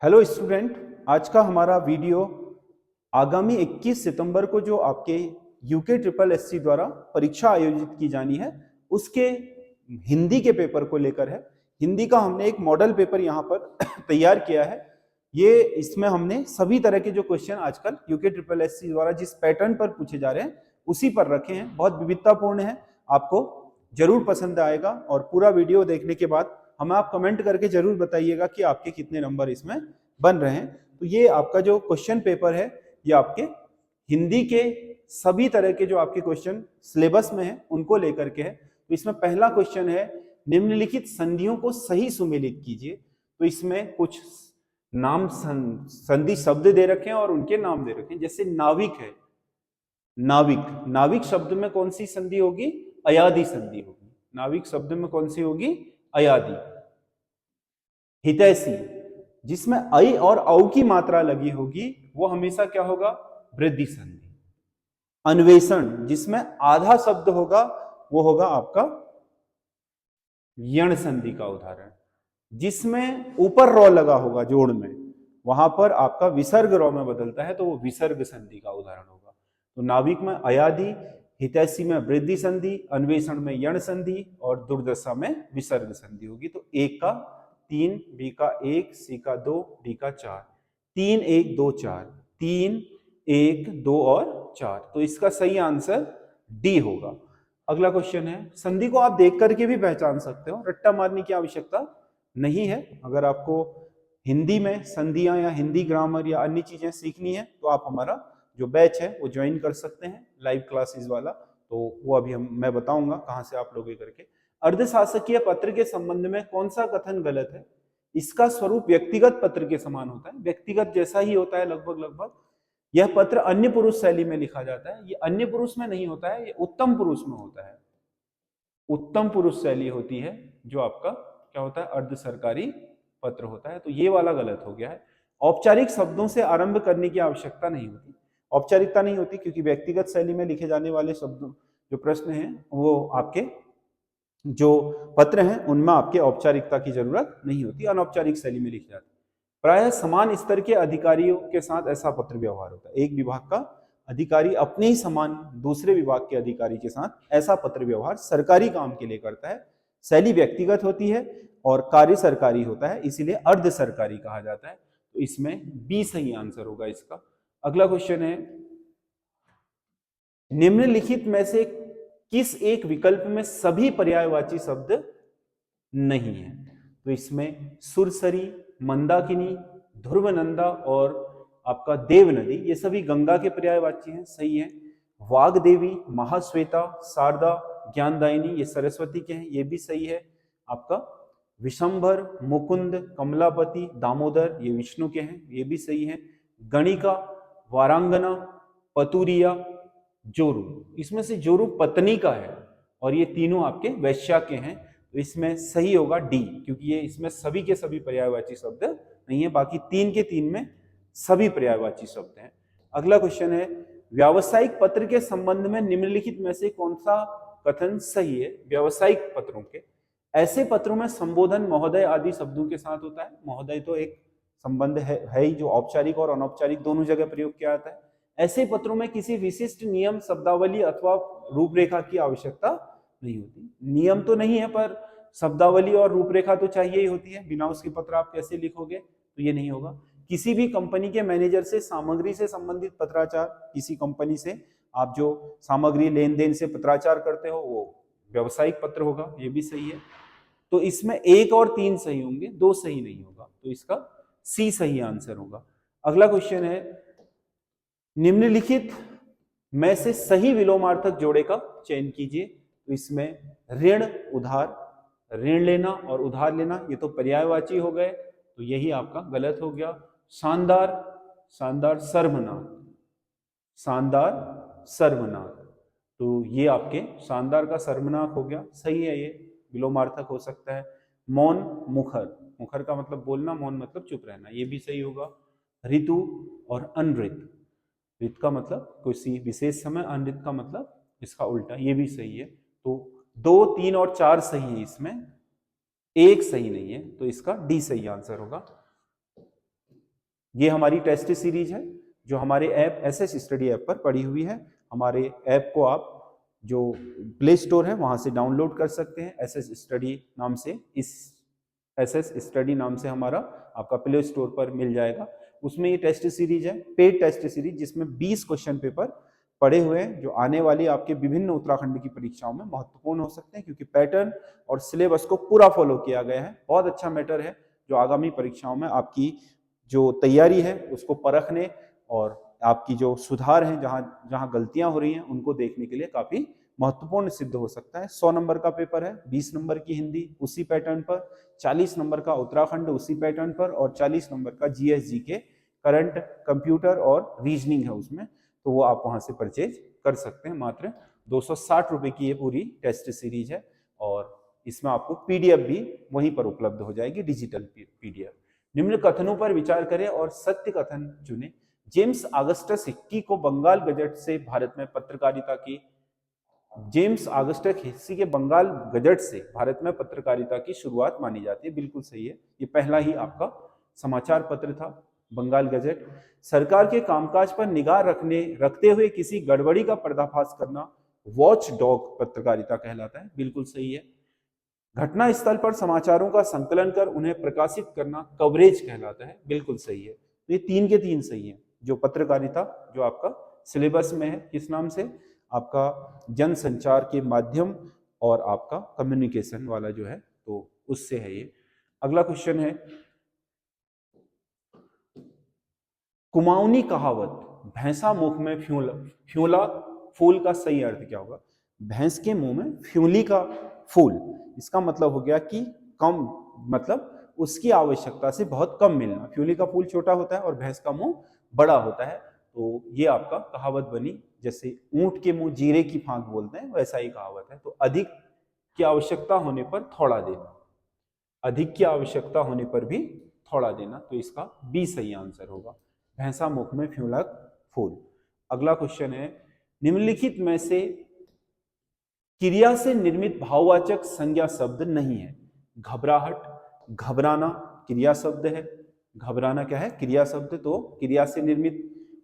Hello student, आज का हमारा वीडियो आगामी 21 सितंबर को जो आपके यूके ट्रिपल एससी द्वारा परीक्षा आयोजित की जानी है उसके हिंदी के पेपर को लेकर है। हिंदी का हमने एक मॉडल पेपर यहाँ पर तैयार किया है। ये इसमें हमने सभी तरह के जो क्वेश्चन आजकल यूके ट्रिपल एससी द्वारा जिस पैटर्न पर पूछे जा रहे हैं उसी पर रखे हैं। बहुत विविधतापूर्ण है, आपको जरूर पसंद आएगा और पूरा वीडियो देखने के बाद हमें आप कमेंट करके जरूर बताइएगा कि आपके कितने नंबर इसमें बन रहे हैं। तो ये आपका जो क्वेश्चन पेपर है ये आपके हिंदी के सभी तरह के जो आपके क्वेश्चन सिलेबस में है उनको लेकर के है। तो इसमें पहला क्वेश्चन है, निम्नलिखित संधियों को सही सुमेलित कीजिए। तो इसमें कुछ नाम संधि शब्द दे रखे हैं और उनके नाम दे रखे हैं। जैसे नाविक है, नाविक, नाविक शब्द में कौन सी संधि होगी? अयादि संधि होगी। नाविक शब्द में कौन सी होगी? अयादि। हितैषी, जिसमें ऐ और औ की मात्रा लगी होगी वो हमेशा क्या होगा? वृद्धि संधि। अन्वेषण, जिसमें आधा शब्द होगा वो होगा आपका यण संधि का उदाहरण। जिसमें ऊपर रॉ लगा होगा जोड़ में, वहां पर आपका विसर्ग रॉ में बदलता है तो वो विसर्ग संधि का उदाहरण होगा। तो नाविक में अयादि, हितैषी में वृद्धि संधि, अन्वेषण में यण संधि और दुर्दशा में विसर्ग संधि होगी। तो एक का 3, बी का 1, सी का 2, डी का 4। 3 1 2 4, 3 1 2 और 4। तो इसका सही आंसर डी होगा। अगला क्वेश्चन है, संधि को आप देख करके भी पहचान सकते हो, रट्टा मारने की आवश्यकता नहीं है। अगर आपको हिंदी में संधियां या हिंदी ग्रामर या अन्य चीजें सीखनी है तो आप हमारा जो बैच है वो ज्वाइन कर सकते हैं, लाइव क्लासेस वाला। तो वो अभी मैं बताऊंगा कहां से आप लोग करके। अर्धशासकीय पत्र के संबंध में कौन सा कथन गलत है? इसका स्वरूप व्यक्तिगत पत्र के समान होता है, व्यक्तिगत जैसा ही होता है लगभग लगभग। यह पत्र अन्य पुरुष शैली में लिखा जाता है, ये अन्य पुरुष में नहीं होता है, ये उत्तम पुरुष में होता है। उत्तम पुरुष शैली होती है जो आपका क्या होता है? अर्ध सरकारी पत्र होता है। तो ये वाला गलत हो गया है। औपचारिक शब्दों से आरंभ करने की आवश्यकता नहीं होती, औपचारिकता नहीं होती, क्योंकि व्यक्तिगत शैली में लिखे जाने वाले शब्दों जो प्रश्न हैं वो आपके जो पत्र हैं उनमें आपके औपचारिकता की जरूरत नहीं होती, अनौपचारिक शैली में लिखे जाते हैं। प्रायः समान स्तर के अधिकारियों के साथ ऐसा पत्र व्यवहार होता है। एक विभाग का अधिकारी अपने ही समान दूसरे विभाग के अधिकारी के साथ ऐसा पत्र व्यवहार सरकारी काम के लिए करता है। शैली व्यक्तिगत होती है और कार्य सरकारी होता है, इसीलिए अर्ध सरकारी कहा जाता है। तो इसमें बी सही आंसर होगा इसका। अगला क्वेश्चन है, निम्नलिखित में से किस एक विकल्प में सभी पर्यायवाची शब्द नहीं है? तो इसमें सुरसरी, मंदाकिनी, ध्रुवनंदा और आपका देव नदी ये सभी गंगा के पर्यायवाची हैं, सही है। वाग्देवी, महाश्वेता, शारदा, ज्ञानदायिनी ये सरस्वती के हैं, ये भी सही है। आपका विशंभर, मुकुंद, कमलापति, दामोदर ये विष्णु के हैं, ये भी सही है। गणिका, वारांगना, पतुरिया, जोरू, इसमें से जोरू पत्नी का है और ये तीनों आपके वैश्या के हैं। तो इसमें सही होगा डी, क्योंकि ये इसमें सभी के सभी पर्यायवाची शब्द नहीं है, बाकी 3 के 3 में सभी पर्यायवाची शब्द हैं। अगला क्वेश्चन है, व्यावसायिक पत्र के संबंध में निम्नलिखित में से कौन सा कथन सही है? व्यावसायिक पत्रों के ऐसे पत्रों में संबोधन महोदय आदि शब्दों के साथ होता है। महोदय तो एक संबंध है ही जो औपचारिक और अनौपचारिक दोनों जगह प्रयोग किया जाता है। ऐसे पत्रों में किसी विशिष्ट नियम, शब्दावली अथवा रूपरेखा की आवश्यकता नहीं होती। नियम तो नहीं है पर शब्दावली और रूपरेखा तो चाहिए ही होती है, बिना उसके पत्र आप कैसे लिखोगे? तो ये नहीं होगा। किसी भी कंपनी के मैनेजर से सामग्री से संबंधित पत्राचार, किसी कंपनी से आप जो सामग्री लेन देन से पत्राचार करते हो वो व्यवसायिक पत्र होगा, ये भी सही है। तो इसमें 1 और 3 सही होंगे, 2 सही नहीं होगा, तो इसका सी सही आंसर होगा। अगला क्वेश्चन है, निम्नलिखित में से सही विलोमार्थक जोड़े का चयन कीजिए। तो इसमें ऋण, उधार, ऋण लेना और उधार लेना ये तो पर्यायवाची हो गए, तो यही आपका गलत हो गया। शानदार, शानदार सर्वनाम, शानदार सर्वनाम, तो ये आपके शानदार का सर्वनाम हो गया, सही है, ये विलोमार्थक हो सकता है। मौन, मुखर, मुखर का मतलब बोलना, मौन मतलब चुप रहना, ये भी सही होगा। ऋतु और अनृत, ऋत का मतलब किसी विशेष समय, अनृत का मतलब इसका उल्टा, ये भी सही है। तो 2, 3 और 4 सही है, इसमें 1 सही नहीं है, तो इसका डी सही आंसर होगा। ये हमारी टेस्ट सीरीज है जो हमारे ऐप एसएस स्टडी ऐप पर पड़ी हुई है। हमारे ऐप को आप जो प्ले स्टोर है वहां से डाउनलोड कर सकते हैं। एसएस स्टडी नाम से, इस एसएस स्टडी नाम से हमारा आपका प्ले स्टोर पर मिल जाएगा। उसमें ये टेस्ट सीरीज है, पेड टेस्ट सीरीज, जिसमें 20 क्वेश्चन पेपर पड़े हुए हैं जो आने वाली आपके विभिन्न उत्तराखंड की परीक्षाओं में महत्वपूर्ण हो सकते हैं, क्योंकि पैटर्न और सिलेबस को पूरा फॉलो किया गया है। बहुत अच्छा मैटर है जो आगामी परीक्षाओं में आपकी जो तैयारी है उसको परखने और आपकी जो सुधार है, जहाँ जहाँ गलतियां हो रही हैं उनको देखने के लिए काफी महत्वपूर्ण सिद्ध हो सकता है। 100 नंबर का पेपर है, 20 नंबर की हिंदी उसी पैटर्न पर, 40 नंबर का उत्तराखंड उसी पैटर्न पर, और 40 नंबर का जीएस के करंट, कंप्यूटर और रीजनिंग है उसमें, तो वो आप वहां से परचेज कर सकते हैं। मात्र 260 रुपए की ये पूरी टेस्ट सीरीज है, और इसमें आपको पीडीएफ भी वहीं पर उपलब्ध हो जाएगी, डिजिटल पीडीएफ। निम्न कथनों पर विचार करें और सत्य कथन चुनें। जेम्स ऑगस्टस हिक्की को बंगाल गजट से भारत में पत्रकारिता की जेम्स ऑगस्टस हिक्की के बंगाल गजट से भारत में पत्रकारिता की शुरुआत मानी जाती है। बिल्कुल सही है, ये पहला ही आपका समाचार पत्र था बंगाल गजट। सरकार के कामकाज पर निगाह रखते हुए किसी गड़बड़ी का पर्दाफाश करना वॉच डॉग पत्रकारिता कहलाता है। बिल्कुल सही है। घटना स्थल पर समाचारों का संकलन कर उन्हें प्रकाशित करना कवरेज कहलाता है। बिल्कुल सही है। तो ये 3 के 3 सही है। जो पत्रकारिता जो आपका सिलेबस में है, किस नाम से, आपका जनसंचार के माध्यम और आपका कम्युनिकेशन वाला जो है, तो उससे है ये। अगला क्वेश्चन है, कुमाऊनी कहावत भैंसा मुख में फ्यूला फूल का सही अर्थ क्या होगा? भैंस के मुंह में फ्यूली का फूल, इसका मतलब हो गया कि कम, मतलब उसकी आवश्यकता से बहुत कम मिलना। फ्यूली का फूल छोटा होता है और भैंस का मुंह बड़ा होता है, तो ये आपका कहावत बनी। जैसे ऊंट के मुंह जीरे की फांक बोलते हैं, वैसा ही कहावत है। तो अधिक की आवश्यकता होने पर थोड़ा देना, अधिक की आवश्यकता होने पर भी थोड़ा देना, तो इसका बी सही आंसर होगा, भैंसा मुख में फ्यूला फूल। अगला क्वेश्चन है, निम्नलिखित में से क्रिया से निर्मित भाववाचक संज्ञा शब्द नहीं है। घबराहट, घबराना क्रिया शब्द है, घबराना क्या है? क्रिया शब्द। तो क्रिया से निर्मित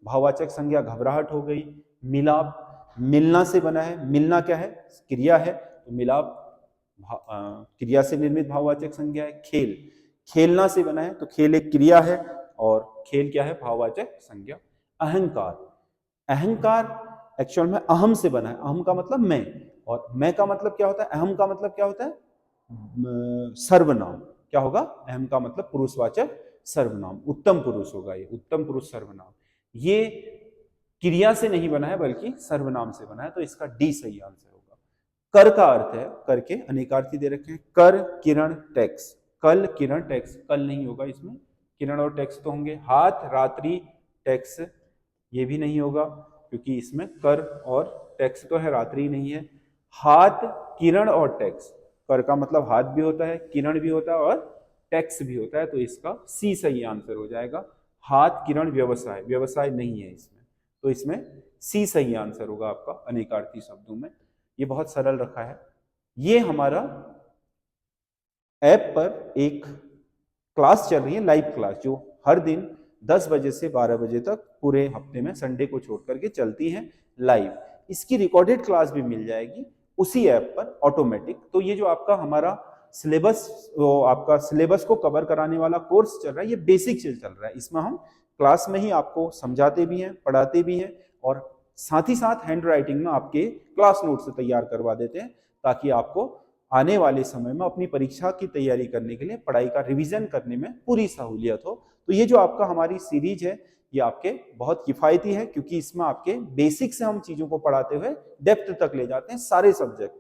भाववाचक संज्ञा घबराहट हो गई। मिलाप, मिलना से बना है, मिलना क्या है? क्रिया है, तो मिलाप क्रिया से निर्मित भाववाचक संज्ञा है। खेल, खेलना से बना है, तो खेल एक क्रिया है और खेल क्या है? भाववाचक संज्ञा। अहंकार, अहंकार एक्चुअल में अहम से बना है। अहम का मतलब मैं, और मैं का मतलब क्या होता है? अहम का मतलब क्या होता है? सर्वनाम। क्या होगा? अहम का मतलब पुरुषवाचक सर्वनाम, उत्तम पुरुष होगा ये, उत्तम पुरुष सर्वनाम। ये क्रिया से नहीं बना है बल्कि सर्वनाम से बना है, तो इसका डी सही आंसर होगा। कर का अर्थ है, कर के अनेकार्थी दे रखे हैं, कर, किरण, टैक्स। कल, किरण, टैक्स, कल नहीं होगा इसमें, किरण और टैक्स तो होंगे। हाथ, रात्रि, टैक्स, ये भी नहीं होगा क्योंकि इसमें कर और टैक्स तो है, रात्रि नहीं है। हाथ, किरण और टैक्स, कर का मतलब हाथ भी होता है, किरण भी होता है और टैक्स भी होता है, तो इसका सी सही आंसर हो जाएगा। हाथ, किरण, व्यवसाय, व्यवसाय नहीं है इसमें, तो इसमें सी सही आंसर होगा आपका अनेकार्थी शब्दों में। ये बहुत सरल रखा है। ये हमारा ऐप पर एक क्लास चल रही है, लाइव क्लास, जो हर दिन 10 बजे से 12 बजे तक पूरे हफ्ते में संडे को छोड़ करके चलती है लाइव। इसकी रिकॉर्डेड क्लास भी मिल जाएगी उसी ऐप पर ऑटोमेटिक। तो ये जो आपका हमारा सिलेबस, आपका सिलेबस को कवर कराने वाला कोर्स चल रहा है, ये बेसिक से चल रहा है। इसमें हम क्लास में ही आपको समझाते भी हैं, पढ़ाते भी हैं, और साथ ही साथ हैंड राइटिंग में आपके क्लास नोट्स तैयार करवा देते हैं, ताकि आपको आने वाले समय में अपनी परीक्षा की तैयारी करने के लिए पढ़ाई का रिवीजन करने में पूरी सहूलियत हो। तो ये जो आपका हमारी सीरीज है, ये आपके बहुत किफायती है, क्योंकि इसमें आपके बेसिक से हम चीजों को पढ़ाते हुए डेप्थ तक ले जाते हैं। सारे सब्जेक्ट,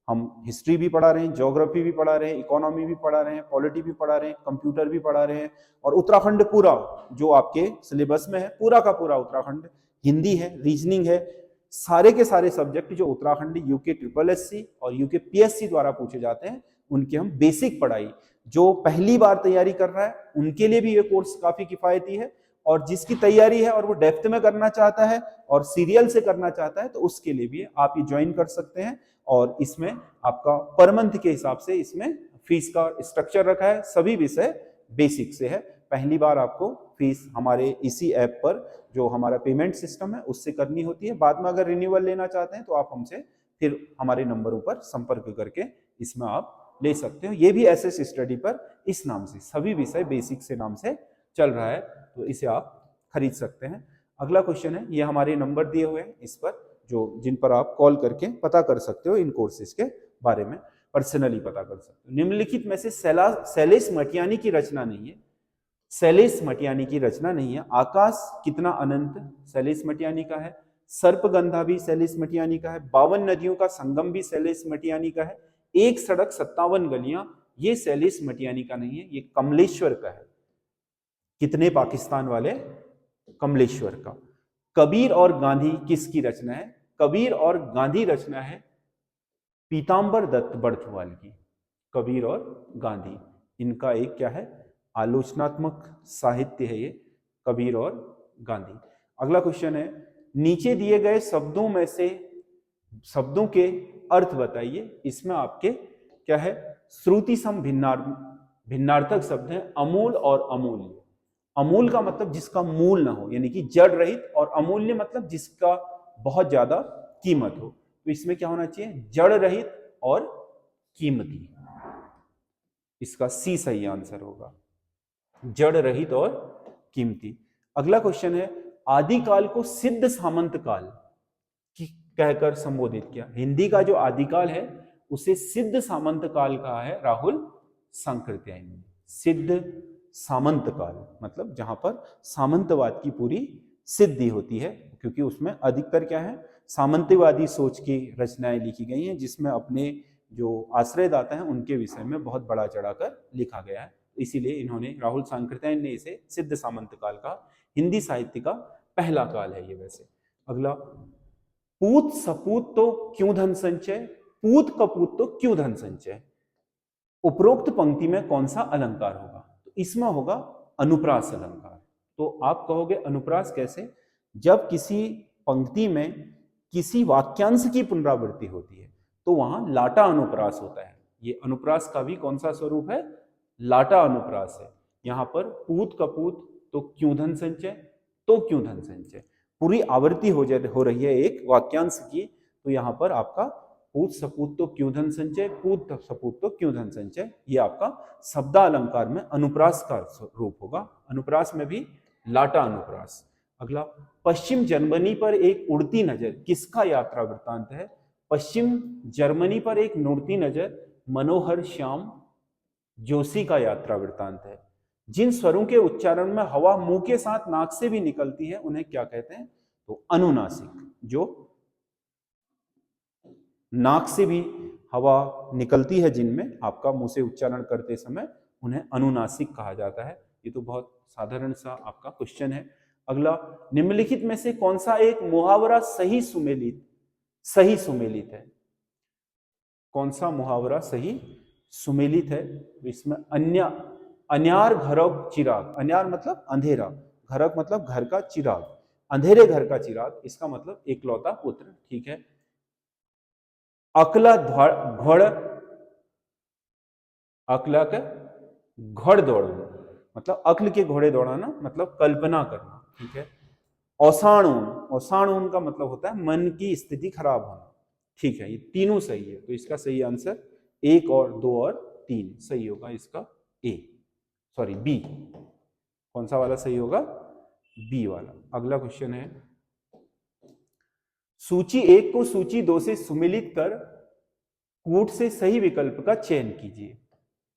हम हिस्ट्री भी पढ़ा रहे हैं, ज्योग्राफी भी पढ़ा रहे हैं, इकोनॉमी भी पढ़ा रहे हैं, पॉलिटी भी पढ़ा रहे हैं, कंप्यूटर भी पढ़ा रहे हैं, और उत्तराखंड पूरा जो आपके सिलेबस में है, पूरा का पूरा उत्तराखंड, हिंदी है, रीजनिंग है, सारे के सारे सब्जेक्ट जो उत्तराखंड यूके SSSC और यूके PSC द्वारा पूछे जाते हैं, उनकी हम बेसिक पढ़ाई, जो पहली बार तैयारी कर रहा है उनके लिए भी ये कोर्स काफी किफायती है, और जिसकी तैयारी है और वो डेप्थ में करना चाहता है और सीरियल से करना चाहता है, तो उसके लिए भी आप ये ज्वाइन कर सकते हैं। और इसमें आपका पर मंथ के हिसाब से इसमें फीस का स्ट्रक्चर रखा है, सभी विषय बेसिक से है। पहली बार आपको फीस हमारे इसी ऐप पर जो हमारा पेमेंट सिस्टम है उससे करनी होती है। बाद में अगर रिन्यूअल लेना चाहते हैं तो आप हमसे फिर हमारे नंबरों पर संपर्क करके इसमें आप ले सकते हो। ये भी एसएस स्टडी पर इस नाम से सभी विषय बेसिक से नाम से चल रहा है, तो इसे आप खरीद सकते हैं। अगला क्वेश्चन है, ये हमारे नंबर दिए हुए हैं इस पर जिन पर आप कॉल करके पता कर सकते हो इन कोर्सेज के बारे में, पर्सनली पता कर सकते हो। निम्नलिखित में से शैलेश मटियानी की रचना नहीं है, शैलेश मटियानी की रचना नहीं है। आकाश कितना अनंत शैलेश मटियानी का है, सर्पगंधा भी शैलेश मटियानी का है, 52 नदियों का संगम भी शैलेश मटियानी का है, एक सड़क 57 गलियां ये शैलेश मटियानी का नहीं है, ये कमलेश्वर का है। कितने पाकिस्तान वाले? कमलेश्वर का। कबीर और गांधी किसकी रचना है? कबीर और गांधी रचना है पीतांबर दत्त बड़थुआल की। कबीर और गांधी इनका एक क्या है? आलोचनात्मक साहित्य है ये, कबीर और गांधी। अगला क्वेश्चन है, नीचे दिए गए शब्दों में से शब्दों के अर्थ बताइए। इसमें आपके क्या है? श्रुति सम भिन्नार्थक शब्द है अमूल और अमूल्य। अमूल का मतलब जिसका मूल ना हो, यानी कि जड़ रहित, और अमूल्य मतलब जिसका बहुत ज्यादा कीमत हो। तो इसमें क्या होना चाहिए? जड़ रहित और कीमती। इसका सी सही आंसर होगा, जड़ रहित और कीमती। अगला क्वेश्चन है, आदिकाल को सिद्ध सामंत काल कहकर संबोधित किया। हिंदी का जो आदिकाल है उसे सिद्ध सामंत काल कहा है राहुल सांकृत्यायन ने। सिद्ध सामंत काल मतलब जहां पर सामंतवाद की पूरी सिद्धि होती है, क्योंकि उसमें अधिकतर क्या है? सामंतवादी सोच की रचनाएं लिखी गई हैं, जिसमें अपने जो आश्रयदाता हैं उनके विषय में बहुत बड़ा चढ़ाकर लिखा गया है। इसीलिए इन्होंने, राहुल सांकृत्यायन ने इसे सिद्ध सामंत काल का हिंदी साहित्य का पहला काल है ये। वैसे अगला, पूत सपूत तो क्यों धन संचय, पूत कपूत तो क्यों धन संचय। उपरोक्त पंक्ति में कौन सा अलंकार होगा? तो इसमें होगा अनुप्रास अलंकार। तो आप कहोगे अनुप्रास कैसे? जब किसी पंक्ति में किसी वाक्यांश की पुनरावृत्ति होती है तो वहां लाटा अनुप्रास होता है। ये अनुप्रास का भी कौन सा स्वरूप है? लाटा अनुप्रास है। यहां पर पूत कपूत तो क्यों धन संचय, तो क्यों धन संचय, पूरी आवृत्ति हो रही है एक वाक्यांश की, तो यहां पर आपका पूत सपूत तो क्यों धन संचय, पूत सपूत तो क्यों धन संचय, ये आपका शब्दालंकार में अनुप्रास का रूप होगा। अनुप्रास में भी लाटा अनुप्रास। अगला, पश्चिम जर्मनी पर एक उड़ती नजर किसका यात्रा वृत्तांत है? पश्चिम जर्मनी पर एक उड़ती नजर मनोहर श्याम जोशी का यात्रा वृत्तांत है। जिन स्वरों के उच्चारण में हवा मुंह के साथ नाक से भी निकलती है उन्हें क्या कहते हैं? तो अनुनासिक। जो नाक से भी हवा निकलती है जिनमें आपका मुंह से उच्चारण करते समय, उन्हें अनुनासिक कहा जाता है। ये तो बहुत साधारण सा आपका क्वेश्चन है। अगला, निम्नलिखित में से कौन सा एक मुहावरा सही सुमेलित है? कौन सा मुहावरा सही सुमेलित है? तो इसमें अन्यार घरक चिराग, अन्यार मतलब अंधेरा, घरक मतलब घर का, चिराग अंधेरे घर का चिराग, इसका मतलब एकलौता पुत्र। ठीक है। अकला घोड़, अकला के घोड़ दौड़ना मतलब अक्ल के घोड़े दौड़ाना मतलब कल्पना करना। ठीक है। औसाणून, औसाणून का मतलब होता है मन की स्थिति खराब होना। ठीक है, ये तीनों सही है। तो इसका सही आंसर 1 और 2 और 3 सही होगा। इसका बी। कौन सा वाला सही होगा? बी वाला। अगला क्वेश्चन है, सूची 1 को सूची 2 से सुमेलित कर कूट से सही विकल्प का चयन कीजिए।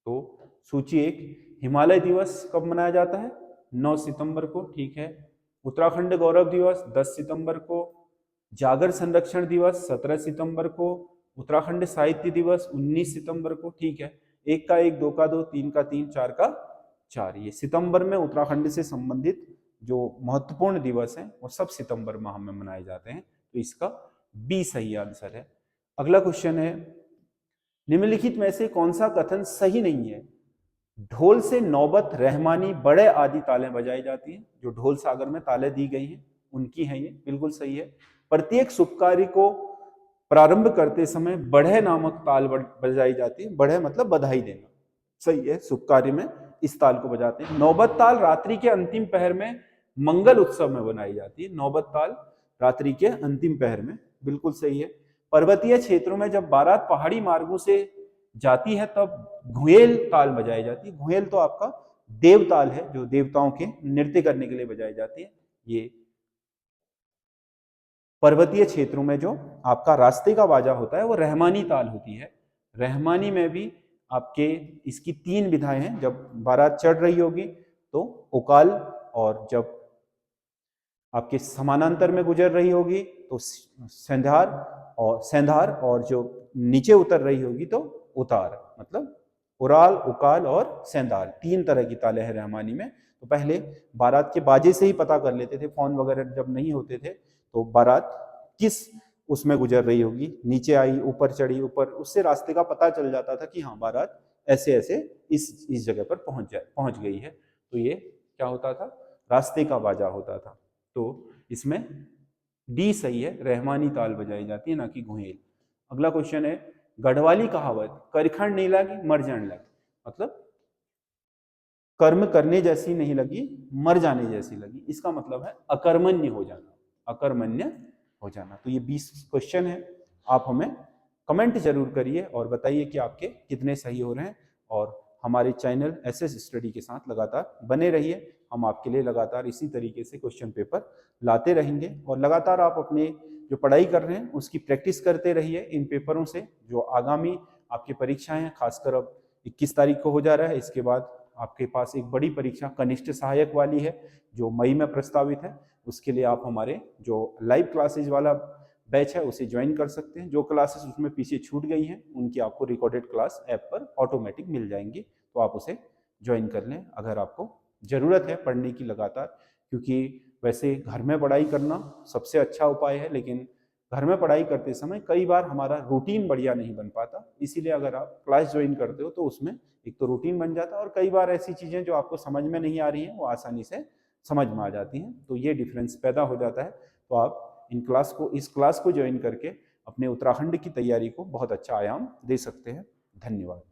तो सूची 1, हिमालय दिवस कब मनाया जाता है? 9 सितंबर को। ठीक है। उत्तराखंड गौरव दिवस 10 सितंबर को। जागर संरक्षण दिवस 17 सितंबर को। उत्तराखंड साहित्य दिवस 19 सितंबर को। ठीक है। 1 का 1, 2 का 2, 3 का 3, 4 का 4। ये सितंबर में उत्तराखंड से संबंधित जो महत्वपूर्ण दिवस हैं वो सब सितंबर माह में मनाए जाते हैं। तो इसका बी सही आंसर है। अगला क्वेश्चन है, निम्नलिखित में से कौन सा कथन सही नहीं है? ढोल से नौबत रहमानी बड़े आदि तालें बजाई जाती हैं। जो ढोल सागर में तालें दी गई हैं उनकी हैं ये, बिल्कुल सही है। प्रत्येक शुभ कार्य को प्रारंभ करते समय बढ़े नामक ताल बजाई जाती है। बढ़े मतलब बधाई देना, सही है। शुभ कार्य में इस ताल को बजाते हैं। नौबत ताल रात्रि के अंतिम पहर में मंगल उत्सव में बनाई जाती है। नौबत ताल रात्रि के अंतिम पहर में, बिल्कुल सही है। पर्वतीय क्षेत्रों में जब बारात पहाड़ी मार्गों से जाती है तब घुएल ताल बजाई जाती है। घुएल तो आपका देव ताल है, जो देवताओं के नृत्य करने के लिए बजाई जाती है। ये पर्वतीय क्षेत्रों में जो आपका रास्ते का बाजा होता है वो रहमानी ताल होती है। रहमानी में भी आपके इसकी 3 विधाएं हैं। जब बारात चढ़ रही होगी तो उकाल, और जब आपके समानांतर में गुजर रही होगी तो सेंधार, और जो नीचे उतर रही होगी तो उतार। मतलब उराल, उकाल और सेंधार 3 तरह की तालें हैं रहमानी में। तो पहले बारात के बाजे से ही पता कर लेते थे, फोन वगैरह जब नहीं होते थे, तो बारात किस उसमें गुजर रही होगी, नीचे आई, ऊपर चढ़ी, ऊपर, उससे रास्ते का पता चल जाता था कि हाँ बारात ऐसे ऐसे इस जगह पर पहुंच गई है। तो ये क्या होता था, रास्ते का बाजा होता था। तो इसमें डी सही है, रहमानी ताल बजाई जाती है, ना कि घुएल। अगला क्वेश्चन है, गढ़वाली कहावत करखंड नहीं लगी मर जाने लगी, मतलब कर्म करने जैसी नहीं लगी, मर जाने जैसी लगी। इसका मतलब है अकर्मण्य हो जाना, अकर्मण्य हो जाना। तो ये 20 क्वेश्चन है। आप हमें कमेंट जरूर करिए और बताइए कि आपके कितने सही हो रहे हैं। और हमारे चैनल एसएस स्टडी के साथ लगातार बने रहिए। हम आपके लिए लगातार इसी तरीके से क्वेश्चन पेपर लाते रहेंगे, और लगातार आप अपने जो पढ़ाई कर रहे हैं उसकी प्रैक्टिस करते रहिए इन पेपरों से। जो आगामी आपकी परीक्षाएं हैं, खासकर अब 21 तारीख को हो जा रहा है, इसके बाद आपके पास एक बड़ी परीक्षा कनिष्ठ सहायक वाली है जो मई में प्रस्तावित है। उसके लिए आप हमारे जो लाइव क्लासेज वाला बैच है उसे ज्वाइन कर सकते हैं। जो क्लासेस उसमें पीछे छूट गई हैं उनकी आपको रिकॉर्डेड क्लास ऐप पर ऑटोमेटिक मिल जाएंगी, तो आप उसे ज्वाइन कर लें अगर आपको ज़रूरत है पढ़ने की लगातार। क्योंकि वैसे घर में पढ़ाई करना सबसे अच्छा उपाय है, लेकिन घर में पढ़ाई करते समय कई बार हमारा रूटीन बढ़िया नहीं बन पाता। इसीलिए अगर आप क्लास ज्वाइन करते हो तो उसमें एक तो रूटीन बन जाता है, और कई बार ऐसी चीज़ें जो आपको समझ में नहीं आ रही हैं वो आसानी से समझ में आ जाती हैं। तो ये डिफरेंस पैदा हो जाता है। तो आप इस क्लास को ज्वाइन करके अपने उत्तराखंड की तैयारी को बहुत अच्छा आयाम दे सकते हैं। धन्यवाद।